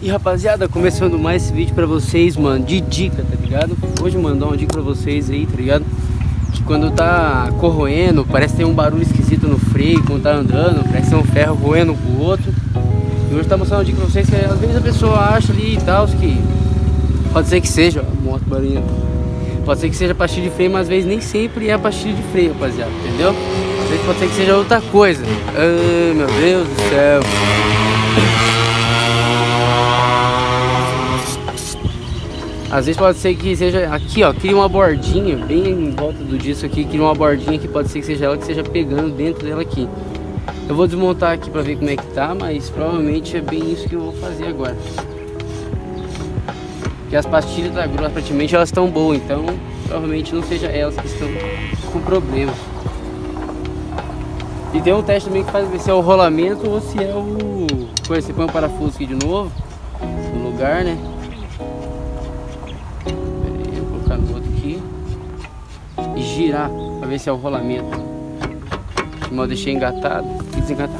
E rapaziada, começando mais esse vídeo pra vocês, mano, de dica, tá ligado? Hoje, mano, dar uma dica pra vocês aí, tá ligado? Que quando tá corroendo, parece que tem um barulho esquisito no freio quando tá andando, parece ter um ferro roendo com o outro. E hoje tá mostrando uma dica pra vocês que às vezes a pessoa acha ali e tal, que pode ser que seja, ó, moto barulhento. Pode ser que seja pastilha de freio, mas às vezes nem sempre é a pastilha de freio, rapaziada, entendeu? Às vezes pode ser que seja outra coisa. Ai, meu Deus do céu. Às vezes pode ser que seja aqui, ó, cria uma bordinha bem em volta do disco aqui, cria uma bordinha que pode ser que seja ela que esteja pegando dentro dela aqui. Eu vou desmontar aqui pra ver como é que tá, mas provavelmente é bem isso que eu vou fazer agora. Porque as pastilhas da Grua praticamente elas estão boas, então provavelmente não seja elas que estão com problema. E tem um teste também que faz ver se é o rolamento ou se é o... Você põe o parafuso aqui de novo no lugar, né? E girar para ver se é o rolamento. Como eu deixei engatado e desengatar.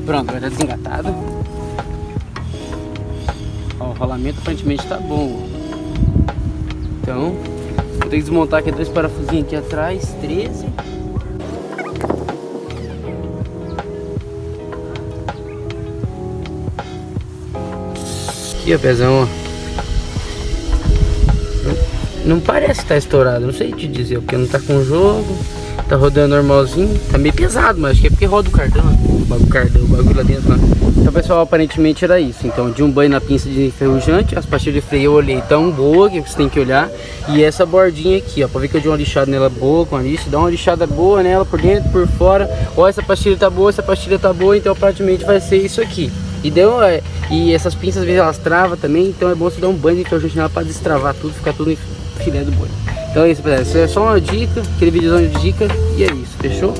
Pronto, agora tá desengatado. Ó, o rolamento aparentemente tá bom. Então, vou ter que desmontar aqui dois parafusinhos aqui atrás, 13. Aqui, ó, pezão, ó. Não parece que tá estourado, não sei te dizer, porque não tá com jogo. Tá rodando normalzinho, tá meio pesado, mas acho que é porque roda o cartão, o bagulho lá dentro, né? Então, pessoal, aparentemente era isso. Então, de um banho na pinça de enferrujante, as pastilhas de freio eu olhei tão boa que você tem que olhar. E essa bordinha aqui, ó, pra ver que eu dei uma lixada nela boa com a lixa, dá uma lixada boa nela por dentro, por fora. Ó, essa pastilha tá boa, essa pastilha tá boa, então praticamente vai ser isso aqui. E essas pinças às vezes elas travam também, então é bom você dar um banho de enferrujante nela pra destravar tudo, ficar tudo em filé do boi. Então é isso, pessoal. Isso é só uma dica, aquele videozão de dica, e é isso, fechou?